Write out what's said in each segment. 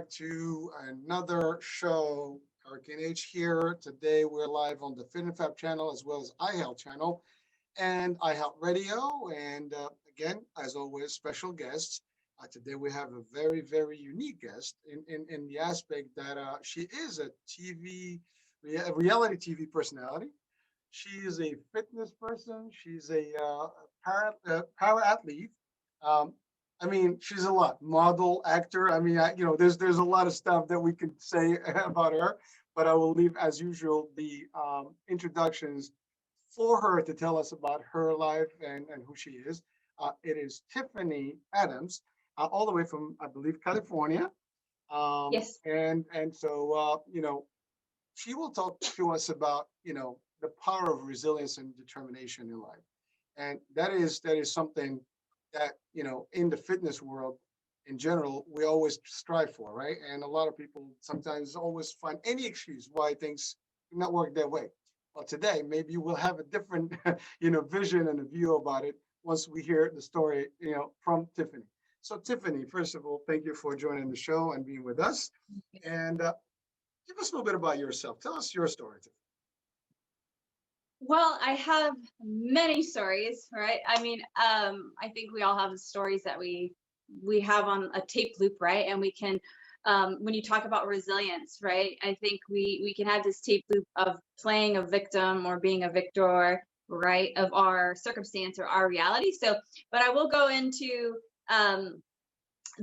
back to another show. Hurricane H here. Today we're live on the Fit and Fab channel as well as iHealth channel and iHealth Radio. And again, as always, special guests. Today we have a very, very unique guest in the aspect that she is a reality TV personality. She is a fitness person. She's a para athlete. Um, I mean, she's a lot model, actor. I mean, there's a lot of stuff that we could say about her, but I will leave as usual the introductions for her to tell us about her life and who she is. It is Tiphany Adams, all the way from I believe California, Yes. and so she will talk to us about the power of resilience and determination in life, and that is something that in the fitness world in general we always strive for, right? And a lot of people sometimes always find any excuse why things do not work their way. Well, today maybe we'll have a different vision and a view about it once we hear the story from Tiphany. So Tiphany, first of all, thank you for joining the show and being with us. And give us a little bit about yourself. Tell us your story. Well, I have many stories, right? I mean, I think we all have stories that we have on a tape loop, right? And we can, when you talk about resilience, right? I think we can have this tape loop of playing a victim or being a victor, right, of our circumstance or our reality. So, but I will go into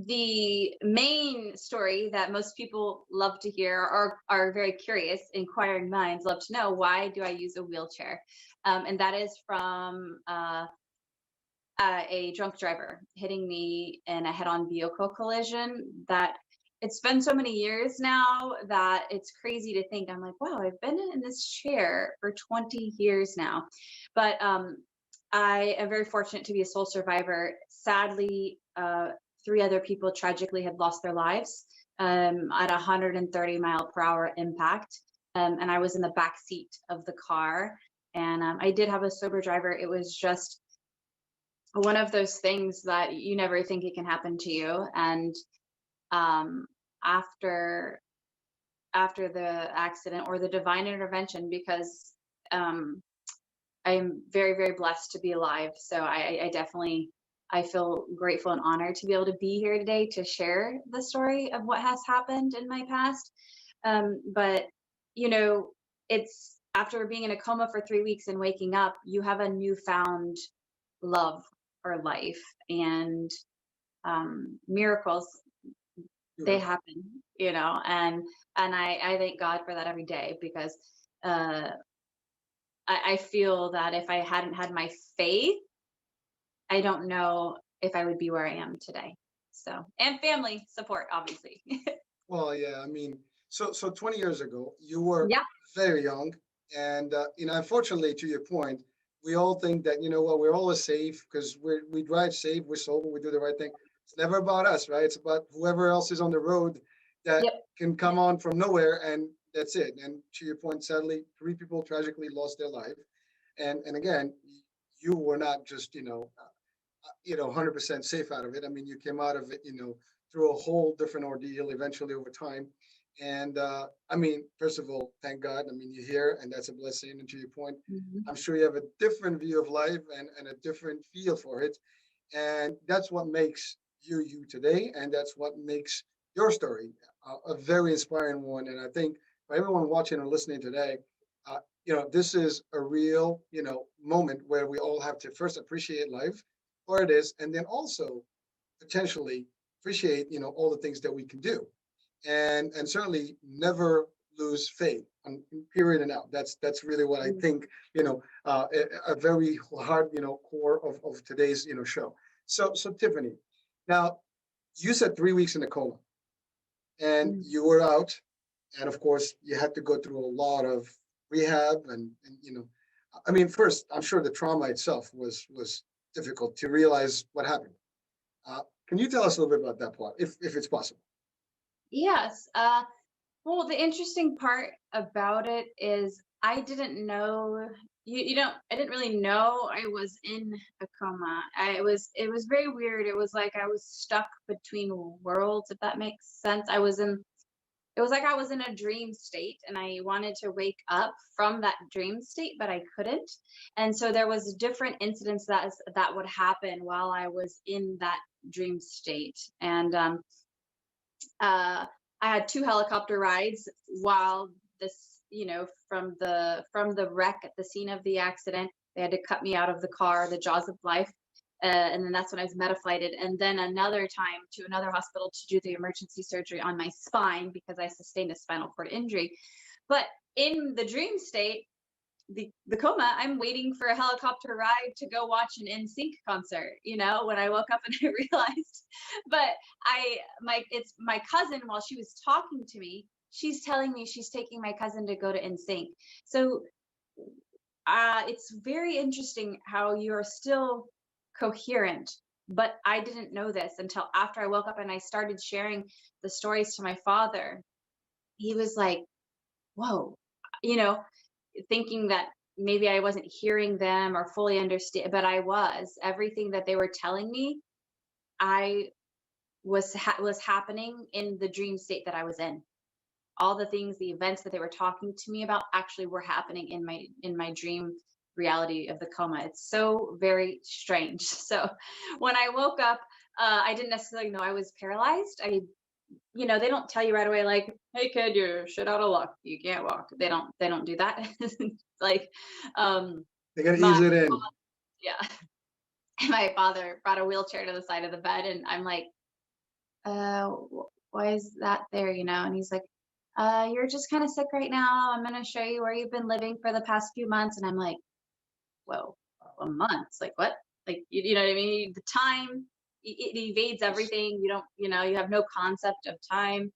the main story that most people love to hear or are very curious, inquiring minds love to know, why do I use a wheelchair? And that is from a drunk driver hitting me in a head-on vehicle collision. That it's been so many years now that it's crazy to think. I'm like, wow, I've been in this chair for 20 years now. But I am very fortunate to be a sole survivor. Sadly, three other people tragically had lost their lives at 130-mile-per-hour impact. And I was in the back seat of the car. And I did have a sober driver. It was just one of those things that you never think it can happen to you. And after the accident or the divine intervention, because I am very, very blessed to be alive. So I definitely, I feel grateful and honored to be able to be here today to share the story of what has happened in my past. But, it's after being in a coma for 3 weeks and waking up, you have a newfound love for life, and miracles, they Right. happen, and I thank God for that every day, because I feel that if I hadn't had my faith, I don't know if I would be where I am today. So, and family support, obviously. Well, yeah, I mean, so 20 years ago, you were Yeah. very young, and unfortunately, to your point, we all think that we're always safe because we drive safe, we're sober, we do the right thing. It's never about us, right? It's about whoever else is on the road that Yep. can come on from nowhere, and that's it. And to your point, sadly, three people tragically lost their life, and again, you were not just 100% safe out of it. I mean, you came out of it, through a whole different ordeal eventually over time. And I mean, first of all, thank God. I mean, you're here, and that's a blessing. And to your point, Mhm. I'm sure you have a different view of life and a different feel for it. And that's what makes you today. And that's what makes your story a very inspiring one. And I think for everyone watching or listening today, this is a real, moment where we all have to first appreciate life for it is, and then also potentially appreciate, all the things that we can do, and certainly never lose faith on period and out. That's really what I think, a very hard, core of today's, show. So Tiphany, now you said 3 weeks in a coma and Mm. you were out, and of course you had to go through a lot of rehab and I mean, first, I'm sure the trauma itself was difficult to realize what happened. Can you tell us a little bit about that part, if it's possible? Yes. Well, the interesting part about it is I didn't know you don't I didn't really know I was in a coma. It was very weird. It was like I was stuck between worlds, if that makes sense. It was like I was in a dream state and I wanted to wake up from that dream state, but I couldn't. And so there was different incidents that would happen while I was in that dream state. And uh, I had two helicopter rides while this, from the wreck at the scene of the accident. They had to cut me out of the car, the jaws of life. And then that's when I was metaflighted. And then another time to another hospital to do the emergency surgery on my spine because I sustained a spinal cord injury. But in the dream state, the coma, I'm waiting for a helicopter ride to go watch an NSYNC concert, when I woke up and I realized. But it's my cousin, while she was talking to me, she's telling me she's taking my cousin to go to NSYNC. So it's very interesting how you're still coherent. But I didn't know this until after I woke up and I started sharing the stories to my father. He was like, whoa, you know, thinking that maybe I wasn't hearing them or fully understand, but I was. Everything that they were telling me, I was happening in the dream state that I was in. All the things, the events that they were talking to me about actually were happening in my dream reality of the coma. It's so very strange. So when I woke up, I didn't necessarily know I was paralyzed. They don't tell you right away, like, hey kid, you're shit out of luck, you can't walk. They don't do that. Like, They gotta my ease it in. yeah. My father brought a wheelchair to the side of the bed and I'm like, why is that there, and he's like, you're just kind of sick right now. I'm going to show you where you've been living for the past few months. And I'm like, whoa, a month? Like what? Like, you know what I mean? The time, it evades everything. You don't, you have no concept of time.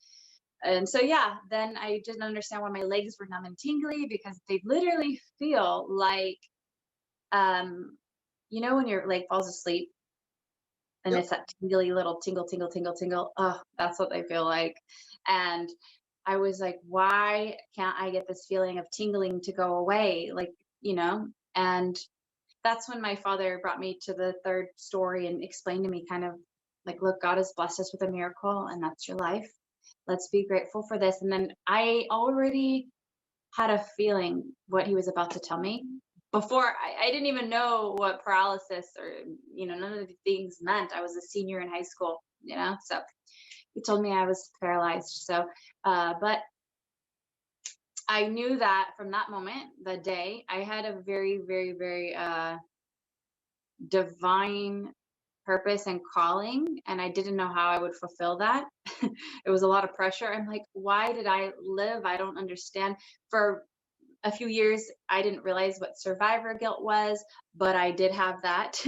And so, yeah, then I didn't understand why my legs were numb and tingly because they literally feel like, um, when your leg falls asleep and Yep. it's that tingly little tingle, tingle, tingle, tingle. Oh, that's what they feel like. And I was like, why can't I get this feeling of tingling to go away? Like, and that's when my father brought me to the third story and explained to me kind of like, look, God has blessed us with a miracle and that's your life. Let's be grateful for this. And then I already had a feeling what he was about to tell me before. I didn't even know what paralysis or, none of the things meant. I was a senior in high school, so he told me I was paralyzed. So, but I knew that from that moment, the day, I had a very, very, very divine purpose and calling, and I didn't know how I would fulfill that. It was a lot of pressure. I'm like, why did I live? I don't understand. For a few years, I didn't realize what survivor guilt was, but I did have that.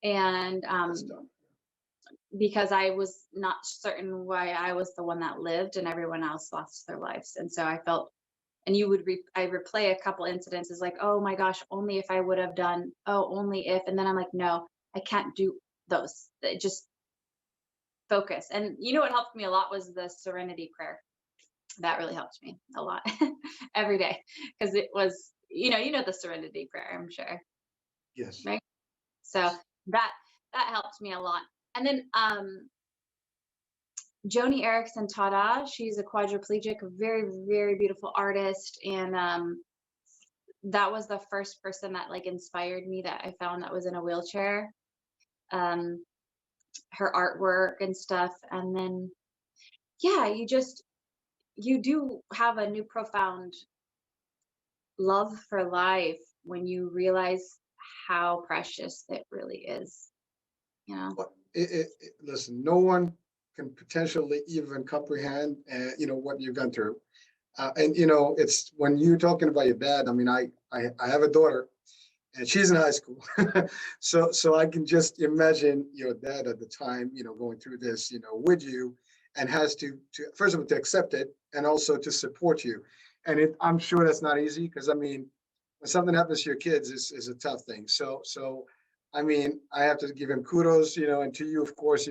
And because I was not certain why I was the one that lived and everyone else lost their lives. And so I felt, and I replay a couple incidences like, oh my gosh, only if I would have done, oh, only if, and then I'm like, no, I can't do those. Just focus. And what helped me a lot was the serenity prayer. That really helped me a lot every day because it was, the serenity prayer, I'm sure. Yes. Right. So that helped me a lot. And then Joni Eareckson Tada, she's a quadriplegic, a very, very beautiful artist. And that was the first person that like inspired me that I found that was in a wheelchair. Her artwork and stuff. And then, yeah, you do have a new profound love for life when you realize how precious it really is, But listen, no one can potentially even comprehend, what you've gone through. And it's when you're talking about your dad. I mean, I have a daughter, and she's in high school, so I can just imagine your dad at the time, going through this, with you, and has to first of all to accept it, and also to support you. And I'm sure that's not easy because I mean, when something happens to your kids is a tough thing. So I mean, I have to give him kudos, and to you, of course,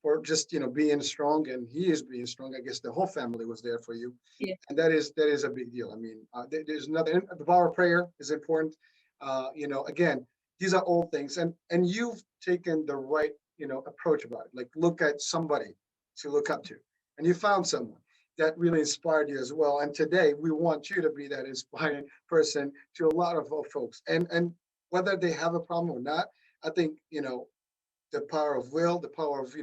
for just, being strong, and he is being strong. I guess the whole family was there for you, Yeah. and that is a big deal. I mean, there's nothing. The power of prayer is important. Again, these are all things, and you've taken the right, approach about it. Like, look at somebody to look up to, and you found someone that really inspired you as well. And today, we want you to be that inspiring person to a lot of our folks, and whether they have a problem or not. I think, the power of will, the power of,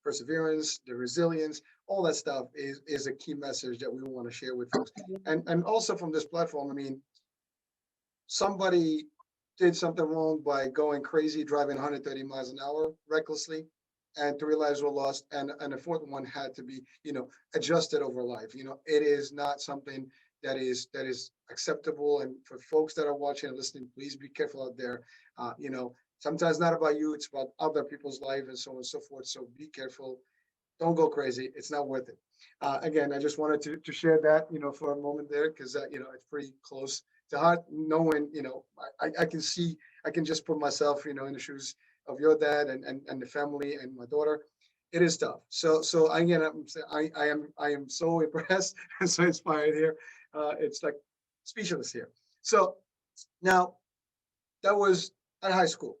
perseverance, the resilience, all that stuff is a key message that we want to share with folks. And also from this platform, I mean, somebody did something wrong by going crazy, driving 130 miles an hour recklessly, and three lives were lost, and a fourth one had to be, adjusted over life. It is not something that is acceptable. And for folks that are watching and listening, please be careful out there. Sometimes not about you, it's about other people's life and so on and so forth. So be careful. Don't go crazy. It's not worth it. Again, I just wanted to share that, for a moment there, because, it's pretty close to heart, knowing, I can see, I can just put myself, in the shoes of your dad and the family and my daughter. It is tough. So again, I am so impressed and so inspired here. It's like speechless here. So now that was at high school.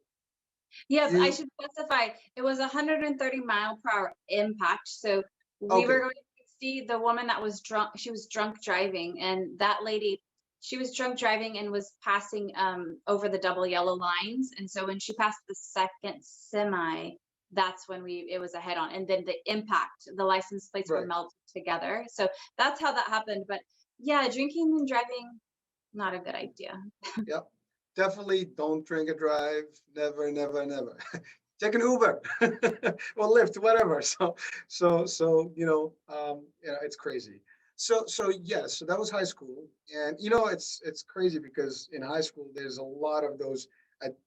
Yes, I You should specify it was 130-mile-per-hour impact. So we okay? were going 60. The woman that was drunk, she was drunk driving, and that lady, she was drunk driving and was passing over the double yellow lines. And so when she passed the second semi, that's when it was a head on. And then the impact, the license plates were Right. melted together. So that's how that happened. But yeah, drinking and driving, not a good idea. Yep. Definitely don't drink and drive. Never, never, never. Take an Uber or Lyft, whatever. So it's crazy. So yes, so that was high school, and it's crazy because in high school there's a lot of those,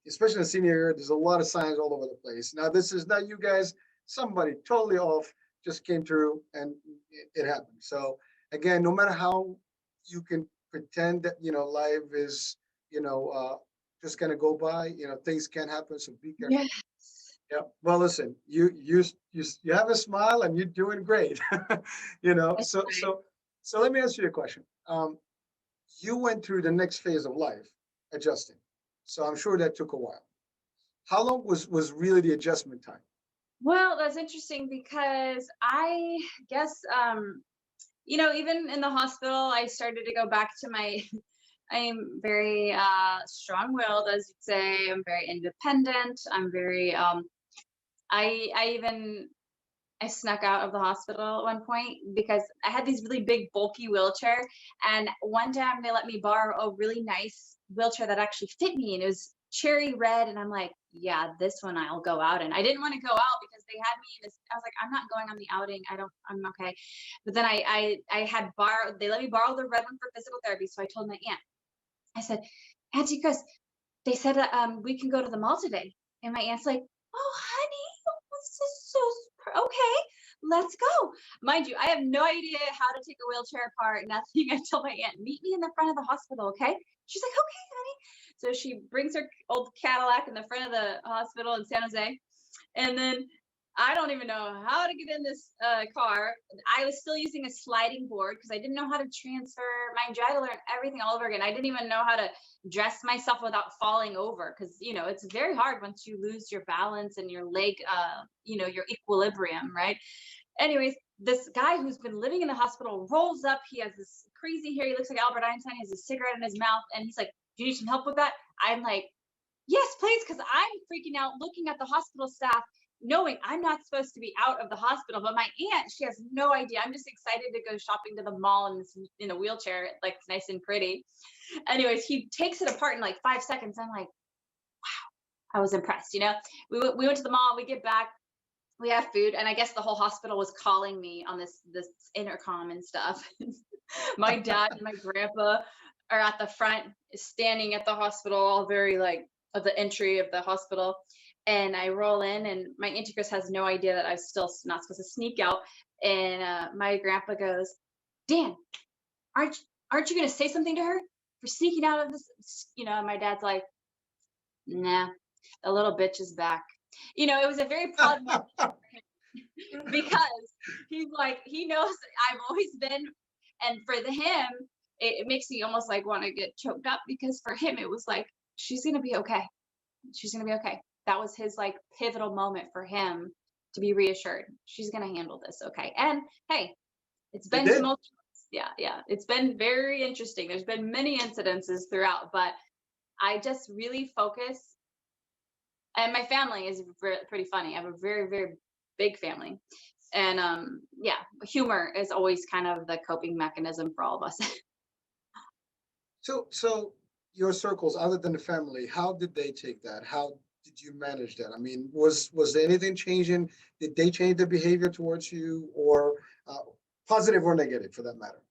especially in the senior year. There's a lot of signs all over the place. Now this is not you guys. Somebody totally off just came through, and it happened. So again, no matter how you can pretend that life is just gonna go by, things can happen. So be careful. Yes. Yeah. Well, listen, you have a smile and you're doing great. So let me ask you a question. You went through the next phase of life, adjusting. So I'm sure that took a while. How long was really the adjustment time? Well, that's interesting because I guess even in the hospital, I started to go back to my I'm very strong-willed, as you'd say. I'm very independent. I'm very I even I snuck out of the hospital at one point because I had these really big, bulky wheelchair. And one time they let me borrow a really nice wheelchair that actually fit me, and it was cherry red. And I'm like, yeah, this one I'll go out in. I didn't want to go out because they had me in this. I was like, I'm not going on the outing. I'm okay. But then I had borrowed. They let me borrow the red one for physical therapy. So I told my aunt. I said, Auntie Chris, they said that we can go to the mall today. And my aunt's like, oh, honey, this is so okay. Let's go. Mind you, I have no idea how to take a wheelchair apart, nothing. I told my aunt, meet me in the front of the hospital, okay? She's like, okay, honey. So she brings her old Cadillac in the front of the hospital in San Jose. And then I don't even know how to get in this car. I was still using a sliding board because I didn't know how to transfer. Mind you, I had to learn everything all over again. I didn't even know how to dress myself without falling over because, it's very hard once you lose your balance and your leg, your equilibrium, right? Anyways, this guy who's been living in the hospital rolls up. He has this crazy hair. He looks like Albert Einstein. He has a cigarette in his mouth. And he's like, do you need some help with that? I'm like, yes, please, because I'm freaking out looking at the hospital staff, knowing I'm not supposed to be out of the hospital. But my aunt, she has no idea. I'm just excited to go shopping to the mall in a wheelchair, like it's nice and pretty. Anyways, he takes it apart in like 5 seconds. I'm like, I was impressed. We went to the mall. We get back. We have food, and I guess the whole hospital was calling me on this intercom and stuff. My dad and my grandpa are at the front, standing at the hospital, all very like at the entry of the hospital. And I roll in, and my auntie Chris has no idea that I was still not supposed to sneak out. And my grandpa goes, Dan, aren't you going to say something to her for sneaking out of this? My dad's like, nah. The little bitch is back. It was a very proud moment because he's like, he knows I've always been, and for him, it makes me almost like want to get choked up because for him, it was like, she's going to be okay. She's going to be okay. That was his like pivotal moment for him to be reassured. She's going to handle this. Okay. And hey, it's been tumultuous. Yeah. It's been very interesting. There's been many incidences throughout, but I just really focus. And my family is pretty funny. I have a very, very big family. And yeah, humor is always kind of the coping mechanism for all of us. So your circles, other than the family, how did they take that? How did you manage that? I mean, was there anything changing? Did they change their behavior towards you, or positive or negative, for that matter?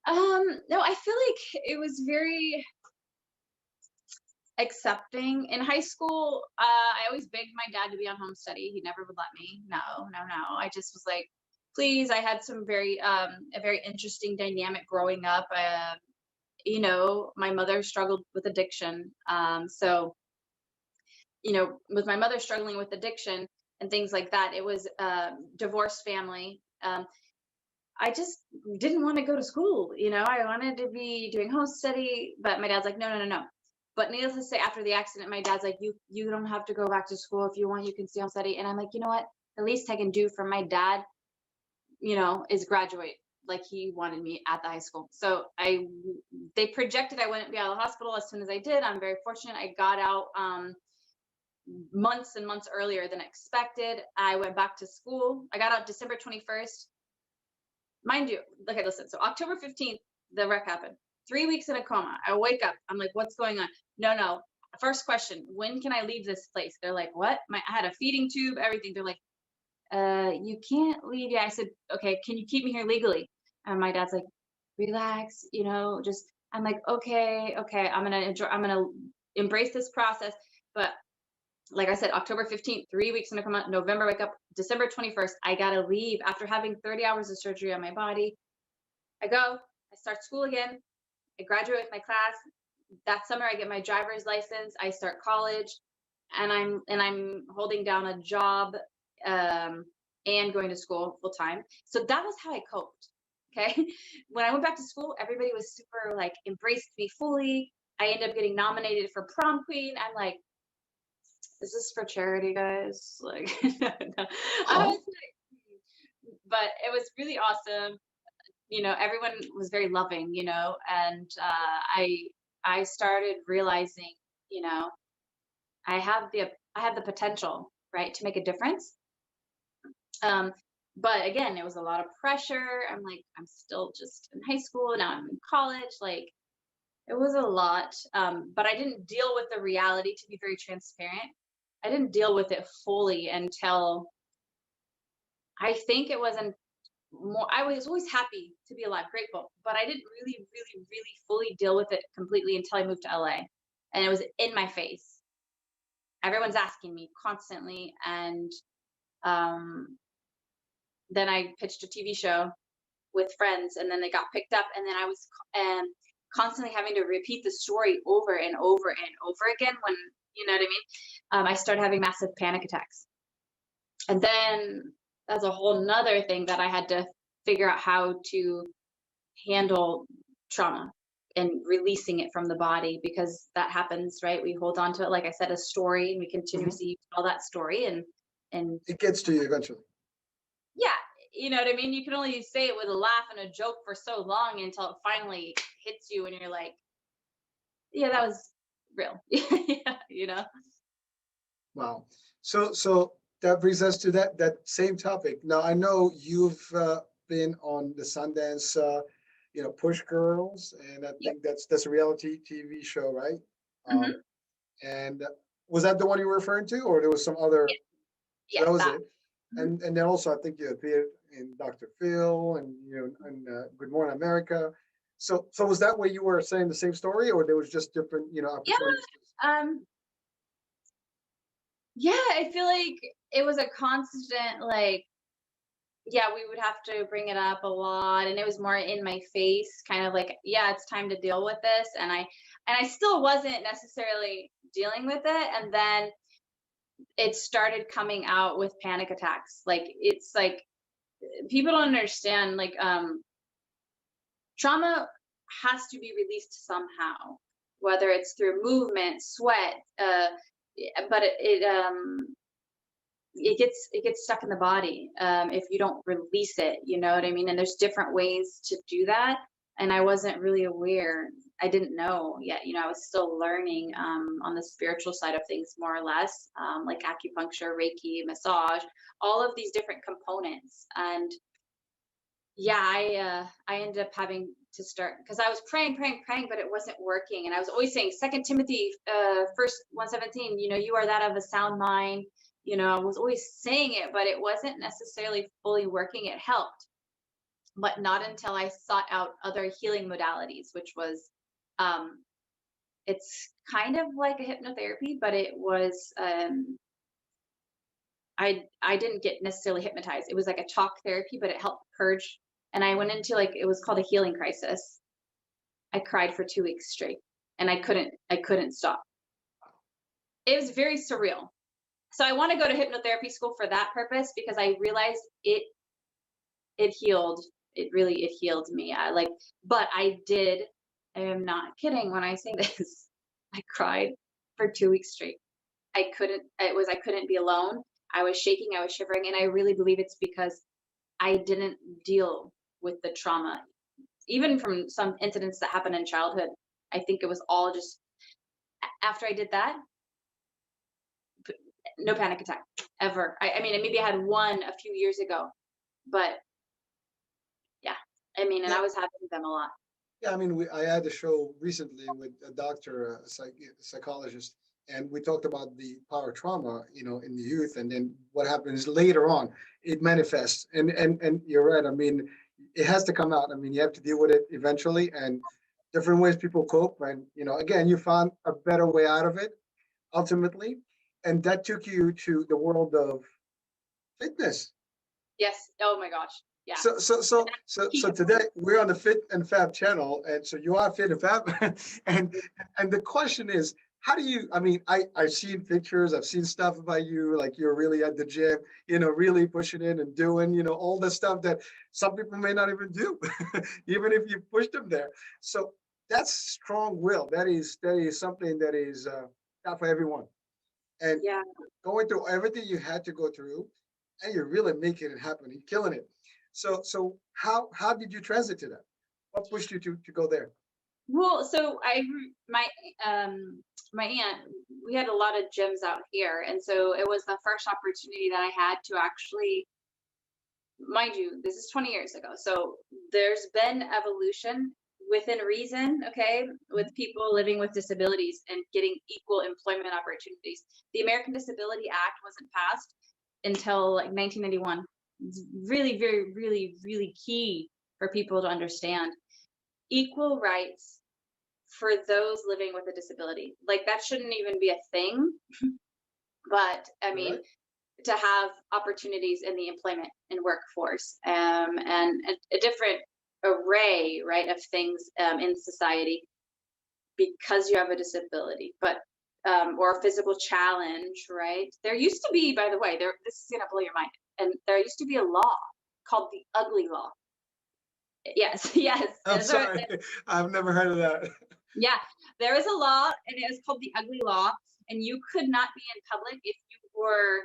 No, I feel like it was very accepting in high school. I always begged my dad to be on home study. He never would let me. No. I just was like, please. I had some a very interesting dynamic growing up. My mother struggled with addiction. So with my mother struggling with addiction and things like that, it was a divorced family. I just didn't want to go to school. I wanted to be doing home study, but my dad's like, no. But needless to say, after the accident, my dad's like, you don't have to go back to school. If you want, you can stay home study. And I'm like, you know what? The least I can do for my dad, is graduate like he wanted me at the high school. So they projected I wouldn't be out of the hospital as soon as I did. I'm very fortunate. I got out months and months earlier than expected. I went back to school. I got out December 21st. Mind you, okay, listen. So October 15th, the wreck happened. 3 weeks in a coma. I wake up. I'm like, what's going on? No. First question, when can I leave this place? They're like, what? I had a feeding tube, everything. They're like, you can't leave yet. I said, okay, can you keep me here legally? And my dad's like, relax, just, I'm like, okay, I'm gonna embrace this process. But like I said, October 15th, 3 weeks in a coma, November wake up, December 21st, I gotta leave after having 30 hours of surgery on my body. I go, I start school again. I graduate with my class. That summer I get my driver's license. I start college, and I'm holding down a job and going to school full time. So that was how I coped. Okay. When I went back to school, everybody was super like embraced me fully. I ended up getting nominated for prom queen. I'm like, is this for charity, guys? Like, no. I was like, but it was really awesome. Everyone was very loving, and I started realizing, I have the potential, right, to make a difference. But again, it was a lot of pressure. I'm like, I'm still just in high school. Now I'm in college. Like, it was a lot. But I didn't deal with the reality, to be very transparent. I didn't deal with it fully until I think it wasn't more. I was always happy to be alive, grateful, but I didn't really, really, really fully deal with it completely until I moved to LA. And it was in my face. Everyone's asking me constantly. And then I pitched a TV show with friends, and then they got picked up, and then I was constantly having to repeat the story over and over and over again. When you know what I mean, I started having massive panic attacks, and then that's a whole nother thing that I had to figure out how to handle trauma and releasing it from the body, because that happens, right? We hold on to it, like I said, a story, and we continuously tell that story, and It gets to you eventually. yeah, you know what I mean? You can only say it with a laugh and a joke for so long until it finally hits you and you're like, yeah, that was real. Yeah. Wow. So that brings us to that same topic. Now I know you've been on the Sundance, Push Girls, and I Yep. think that's a reality TV show, right? Hmm. And was that the one you were referring to, or there was some other? Yeah. So that Yes, was that. it. Mhm. And then also I think you appeared in Dr. Phil and and Good Morning America. So was that where you were saying the same story, or there was just different Yeah. opportunities? Um, yeah, I feel like it was a constant, like, yeah, we would have to bring it up a lot, and it was more in my face, kind of like, yeah, it's time to deal with this. And I still wasn't necessarily dealing with it. And then it started coming out with panic attacks. Like it's like people don't understand, like trauma has to be released somehow, whether it's through movement, sweat, but it gets stuck in the body if you don't release it. You know what I mean? And there's different ways to do that. And I wasn't really aware. I didn't know yet. I was still learning on the spiritual side of things, more or less, like acupuncture, Reiki, massage, all of these different components. And yeah, I ended up having to start because I was praying, praying, praying, but it wasn't working. And I was always saying, Second Timothy, first 1:17, you are that of a sound mind. I was always saying it, but it wasn't necessarily fully working. It helped, but not until I sought out other healing modalities, which was, um, it's kind of like a hypnotherapy, but it was, I didn't get necessarily hypnotized. It was like a talk therapy, but it helped purge. And I went into, like, it was called a healing crisis. I cried for 2 weeks straight, and I couldn't stop. It was very surreal. So I want to go to hypnotherapy school for that purpose, because I realized it healed. It healed me. But I am not kidding when I say this. I cried for 2 weeks straight. I couldn't be alone. I was shaking, I was shivering, and I really believe it's because I didn't deal with the trauma, even from some incidents that happened in childhood. I think it was all just after I did that, no panic attack ever. I mean, maybe I had one a few years ago, but yeah, I mean, and Yeah, I was having them a lot. yeah. I mean, I had a show recently with a doctor, psychologist, and we talked about the power of trauma, in the youth, and then what happens later on. It manifests, and you're right. I mean, it has to come out. I mean, you have to deal with it eventually, and different ways people cope. And again, you found a better way out of it ultimately, and that took you to the world of fitness. Yes. Oh my gosh. Yeah. So today we're on the Fit and Fab channel, and so you are Fit and Fab, and and the question is, how do you? I mean, I've seen pictures, I've seen stuff about you, like you're really at the gym, really pushing in and doing, all the stuff that some people may not even do, even if you push them there. So that's strong will. That is something that is not for everyone, and Yeah. going through everything you had to go through, and you're really making it happen. You're killing it. So how did you transit to that? What pushed you to go there? Well, so my aunt, we had a lot of gyms out here, and so it was the first opportunity that I had to actually, mind you, this is 20 years ago. So there's been evolution within reason, okay, with people living with disabilities and getting equal employment opportunities. The American Disability Act wasn't passed until like 1991. It's really, very, really, really key for people to understand equal rights for those living with a disability. Like that shouldn't even be a thing, but I All mean, right. to have opportunities in the employment and workforce, and a different array, right, of things in society because you have a disability, but or a physical challenge, right? There used to be, by the way, this is gonna blow your mind, and there used to be a law called the ugly law. Yes, yes. I'm sorry. I've never heard of that. Yeah, there is a law, and it is called the ugly law, and you could not be in public if you were,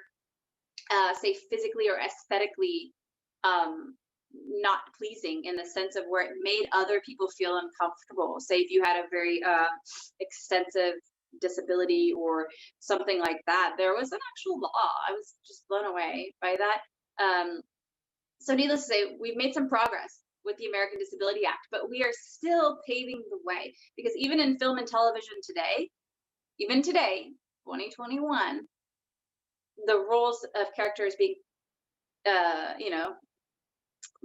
say, physically or aesthetically um, not pleasing, in the sense of where it made other people feel uncomfortable. Say, if you had a very extensive disability or something like that, there was an actual law. I was just blown away by that. So, needless to say, we've made some progress with the American Disability Act, but we are still paving the way, because even in film and television today, even today, 2021, the roles of characters being, you know,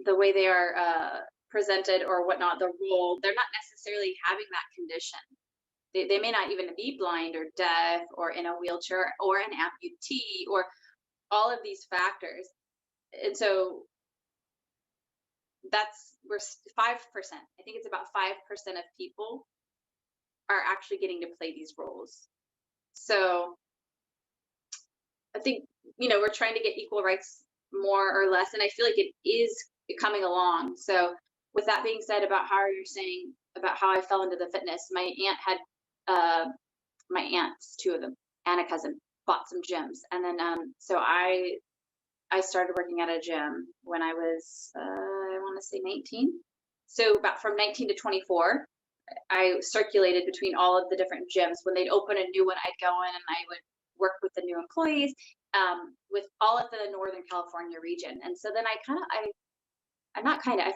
the way they are presented or whatnot, the role, they're not necessarily having that condition. They may not even be blind or deaf or in a wheelchair or an amputee or all of these factors. And so we're 5%. I think it's about 5% of people are actually getting to play these roles. So I think, we're trying to get equal rights more or less, and I feel like it is coming along. So with that being said, about how you're saying about how I fell into the fitness, my aunts, two of them, and a cousin, bought some gyms, and then so I started working at a gym when I was I want to say 19. So about from 19 to 24, I circulated between all of the different gyms. When they'd open a new one, I'd go in and I would work with the new employees, with all of the Northern California region. And so then I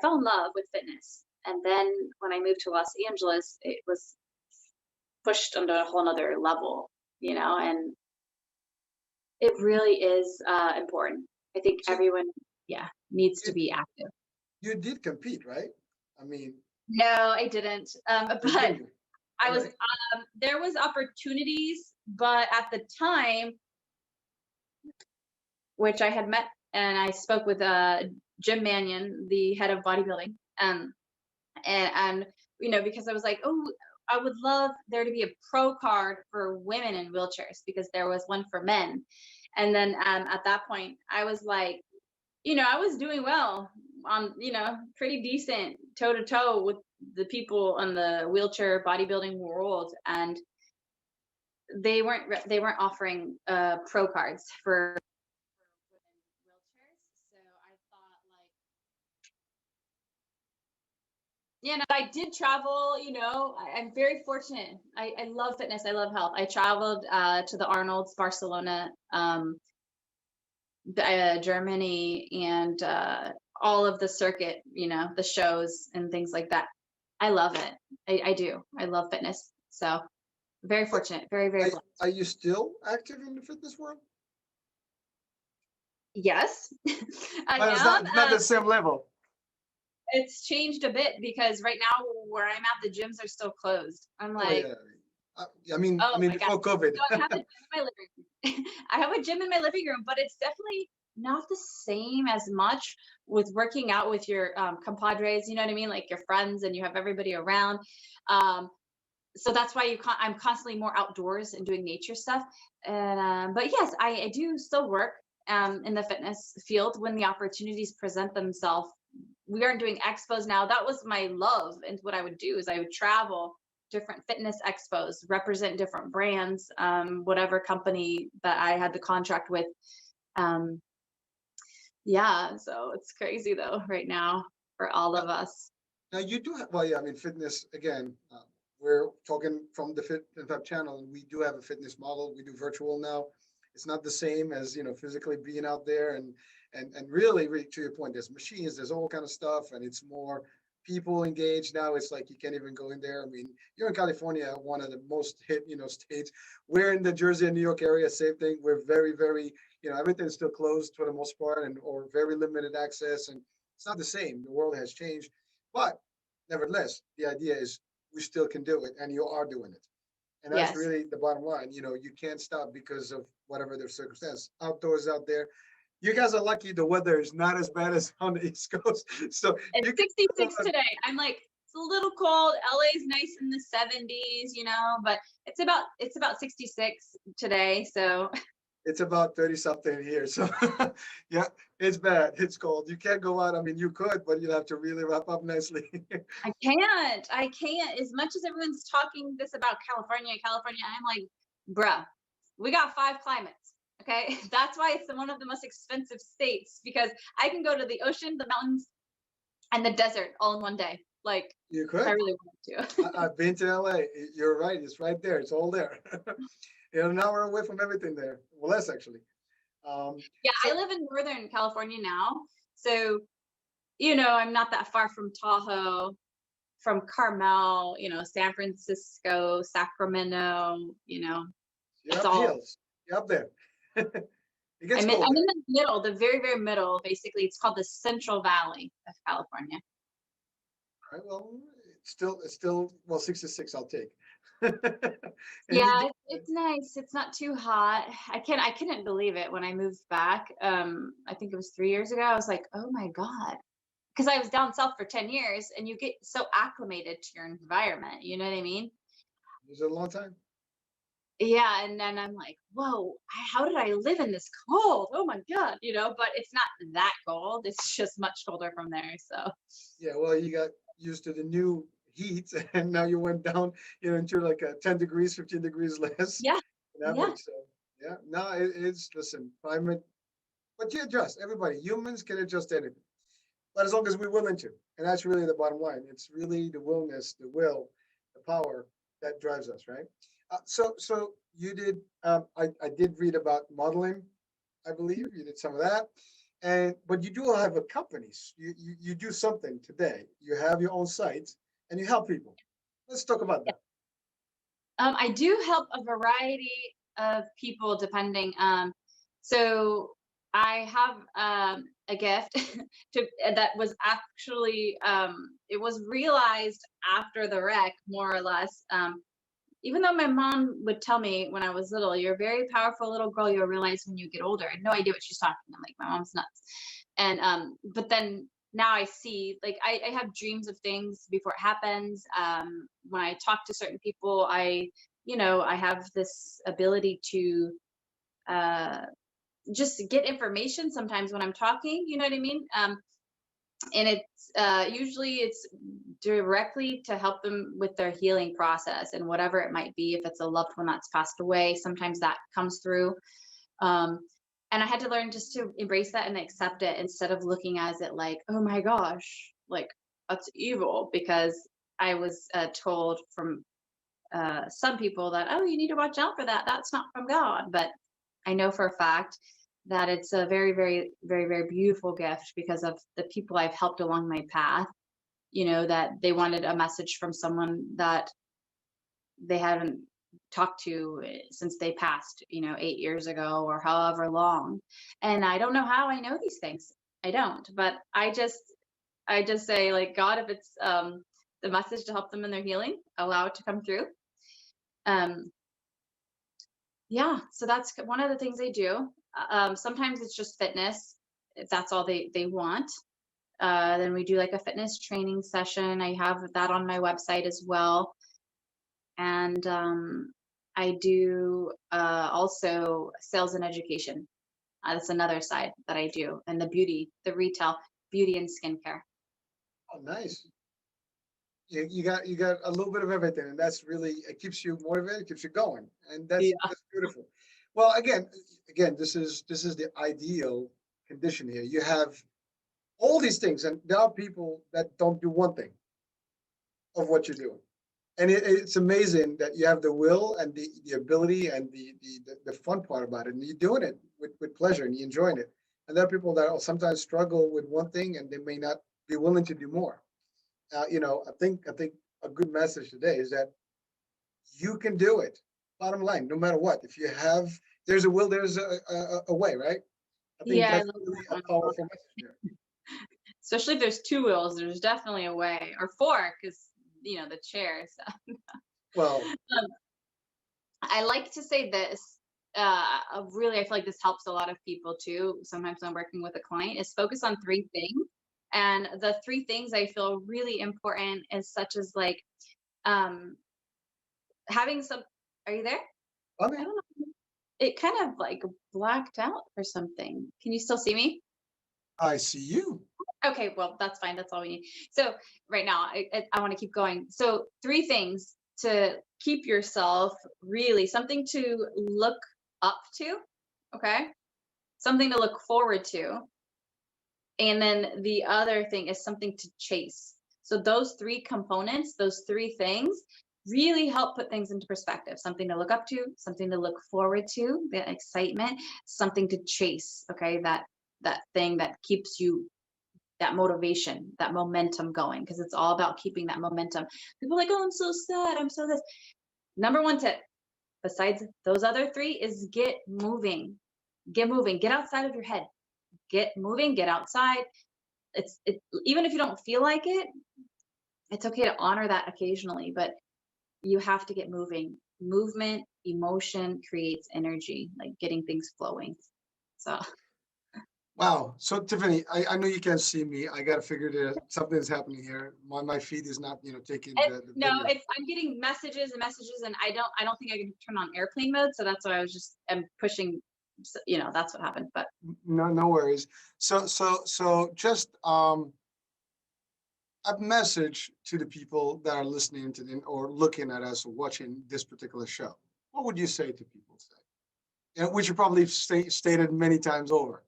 fell in love with fitness. And then when I moved to Los Angeles, it was pushed onto a whole nother level, and it really is important. I think So everyone, needs to you, be active. you did compete, right? I mean, No, I didn't. you But didn't. I All was, right. there was opportunities, but at the time, which I had met and I spoke with Jim Mannion, the head of bodybuilding, and because I was like, oh, I would love there to be a pro card for women in wheelchairs because there was one for men. And then at that point, I was like, I was doing well on, pretty decent toe to toe with the people in the wheelchair bodybuilding world, and they weren't offering pro cards for women in wheelchairs. So I thought, like, I did travel. I'm very fortunate. I love fitness. I love health. I traveled to the Arnold's, Barcelona, Germany, and all of the circuit, the shows and things like that. I love it. I do. I love fitness. So very But fortunate. Very, very blessed. are you still active in the fitness world? Yes, I But it's am. not the same level. It's changed a bit because right now where I'm at, the gyms are still closed. I'm Oh like, yeah. I mean, oh my God. before COVID. So I have a gym in my living room. I have a gym in my living room, but it's definitely not the same as much with working out with your compadres, you know what I mean? Like your friends, and you have everybody around. Um, so that's why I'm constantly more outdoors and doing nature stuff. And but yes, I do still work in the fitness field when the opportunities present themselves. We aren't doing expos now. That was my love, and what I would do is I would travel different fitness expos, represent different brands, whatever company that I had the contract with. Um, yeah, so it's crazy though right now for all Now, of us. now you do have, well, yeah, I mean, fitness again. We're talking from the Fit and Fab channel, and we do have a fitness model. We do virtual now. It's not the same as physically being out there, and really, really to your point, there's machines, there's all kind of stuff, and it's more people engaged now. It's like you can't even go in there. I mean, you're in California, one of the most hit states. We're in the Jersey and New York area, same thing. We're very, very everything's still closed for the most part, and or very limited access, and it's not the same. The world has changed, but nevertheless, the idea is we still can do it, and you are doing it. And that's Yes. really the bottom line. You can't stop because of whatever their circumstance. Outdoors out there, you guys are lucky the weather is not as bad as on the East Coast. So It's you can 66 today. I'm like, it's a little cold. LA's nice in the 70s, but it's about 66 today. So it's about 30 something here. So yeah, it's bad. It's cold. You can't go out. I mean, you could, but you'd have to really wrap up nicely. I can't. As much as everyone's talking this about California, I'm like, bruh, we got 5 climates. Okay. That's why it's one of the most expensive states, because I can go to the ocean, the mountains, and the desert all in one day. Like, You if I could. really wanted to. I've been to LA. You're right. It's right there. It's all there. You're an hour away from everything there. Well, less actually. Yeah, I So live in Northern California now. So, I'm not that far from Tahoe, from Carmel, San Francisco, Sacramento, you're it's up the all, hills. You're up there. It gets I'm in, cold I'm there. in the middle, the very, very middle. Basically, it's called the Central Valley of California. All right. Well, it's still well 66. I'll take. And you do. Yeah, it's nice. It's not too hot. I couldn't believe it when I moved back. I think it was 3 years ago. I was like, oh my God, because I was down south for 10 years and you get so acclimated to your environment. You know what I mean? It was a long time. Yeah. And then I'm like, whoa, how did I live in this cold? Oh my God, but it's not that cold. It's just much colder from there. So, Yeah, well, you got used to the new heat, and now you went down, into like 10 degrees, 15 degrees less yeah. in Yeah. average. So, yeah, no, it's, listen, climate, but you adjust. Everybody, humans can adjust to anything, but as long as we're willing to. And that's really the bottom line. It's really the willness, the will, the power that drives us, right? So you did, I did read about modeling. I believe you did some of that. And but you do have a companies. You do something today. You have your own site and you help people. Let's talk about that. I do help a variety of people depending. So I have a gift that was actually it was realized after the wreck, more or less. Even though my mom would tell me when I was little, "You're a very powerful little girl. You'll realize when you get older." I had no idea what she's talking. I'm like, my mom's nuts. And but then now I see, like, I have dreams of things before it happens. When I talk to certain people, I have this ability to uh just get information sometimes when I'm talking, you know what I mean? And it's usually it's directly to help them with their healing process and whatever it might be. If it's a loved one that's passed away, sometimes that comes through. um, and I had to learn just to embrace that and accept it instead of looking as it like, oh my gosh, like that's evil, because I was told from some people that, oh, you need to watch out for that, that's not from God. But I know for a fact that it's a very, very, very, very beautiful gift because of the people I've helped along my path, that they wanted a message from someone that they haven't talked to since they passed, 8 years ago or however long. And I don't know how I know these things. I don't, but I just say, like, God, if it's the message to help them in their healing, allow it to come through. Um, yeah, so that's one of the things they do. Sometimes it's just fitness, if that's all they want. Then we do like a fitness training session. I have that on my website as well. And I do also sales and education. That's another side that I do, and the retail beauty and skincare. Oh, nice. You got a little bit of everything, and that's really, it keeps you motivated, keeps you going, and Yeah. that's beautiful. Well, again, this is the ideal condition here. You have all these things, and there are people that don't do one thing of what you're doing. And it's amazing that you have the will and the ability and the fun part about it, and you're doing it with pleasure and you're enjoying it. And there are people that will sometimes struggle with one thing and they may not be willing to do more. I think a good message today is that you can do it. Bottom line, no matter what, if you have, there's a will, there's a way, right? I think Yeah, I that's love really that a one. powerful message here. Especially if there's two wheels, there's definitely a way, or four, because the chair. So Well, um, I like to say this. Really, I feel like this helps a lot of people too. Sometimes when I'm working with a client, is focus on three things, and the three things I feel really important is such as, like, um, having some. Are you there? I I mean, don't know. It kind of like blacked out or something. Can you still see me? I see you. Okay, well, that's fine. That's all we need. So right now, I want to keep going. So three things to keep yourself, really something to look up to. Okay, something to look forward to, and then the other thing is something to chase. So those three components, those three things, really help put things into perspective. Something to look up to, something to look forward to, the excitement, something to chase. Okay, that thing that keeps you, that motivation, that momentum going, because it's all about keeping that momentum. People are like, oh, I'm so sad, I'm so this. Number one tip, besides those other three, is get moving. Get moving. Get outside of your head. Get moving. Get outside. Even if you don't feel like it, it's okay to honor that occasionally, but you have to get moving. Movement, emotion creates energy, like getting things flowing. So Wow. So Tiffany, I know you can't see me. I got to figure that something's happening here. My feed is not, taking the No, video. it's I'm getting messages and messages, and I don't think I can turn on airplane mode, so that's why I was just am pushing. That's what happened. But No, no worries. So just a message to the people that are listening to or looking at us or watching this particular show. What would you say to people today? And which you probably stated many times over.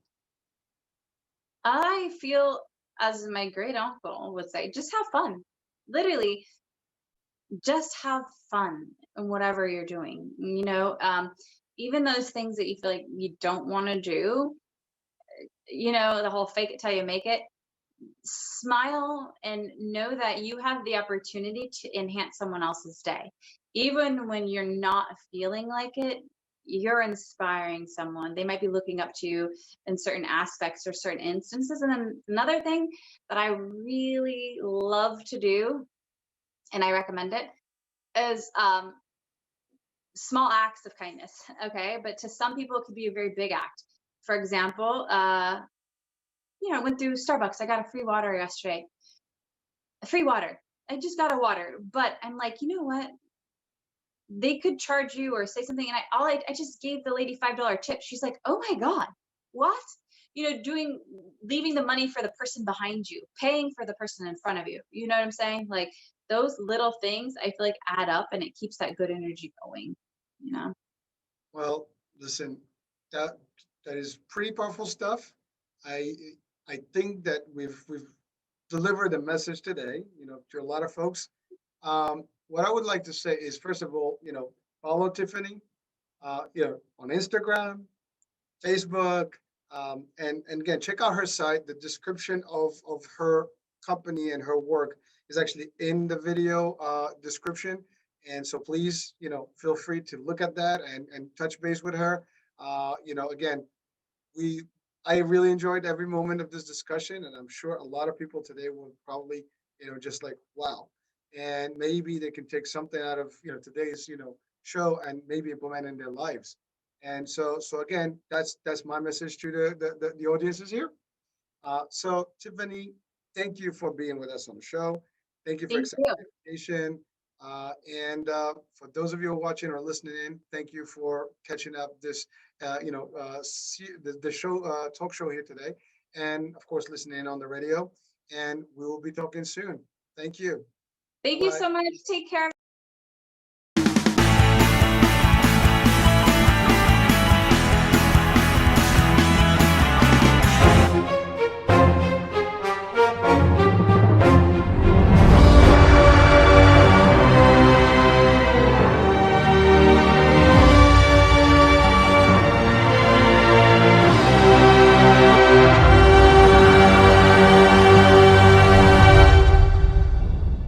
I feel, as my great uncle would say, just have fun. Literally, just have fun in whatever you're doing. Even those things that you feel like you don't want to do. The whole fake it till you make it. Smile and know that you have the opportunity to enhance someone else's day. Even when you're not feeling like it, you're inspiring someone. They might be looking up to you in certain aspects or certain instances. And then another thing that I really love to do, and I recommend it, is small acts of kindness. Okay. But to some people, it could be a very big act. For example, I went through Starbucks. I got a free water yesterday. Free water. I just got a water, but I'm like, you know what? They could charge you or say something, and I just gave the lady $5 tip. She's like, oh my god, what? Doing leaving the money for the person behind you, paying for the person in front of you. You know what I'm saying? Like those little things, I feel like add up, and it keeps that good energy going. You know. Well, listen, that that is pretty powerful stuff. I I think that we've delivered a message today, to a lot of folks. What I would like to say is, first of all, follow Tiffany, on Instagram, Facebook, and again, check out her site. The description of her company and her work is actually in the video description. And so please, feel free to look at that and touch base with her. Again, we I really enjoyed every moment of this discussion, and I'm sure a lot of people today will probably, just like, wow. And maybe they can take something out of, today's, show and maybe implement in their lives. And so again, that's my message to the audiences here. So Tiffany, thank you for being with us on the show. Thank you for Thank accepting you. the invitation. And for those of you who are watching or listening in, thank you for catching up this, the show, talk show here today. And of course, listening in on the radio. And we will be talking soon. Thank you. Bye Thank you bye. so much. Take care.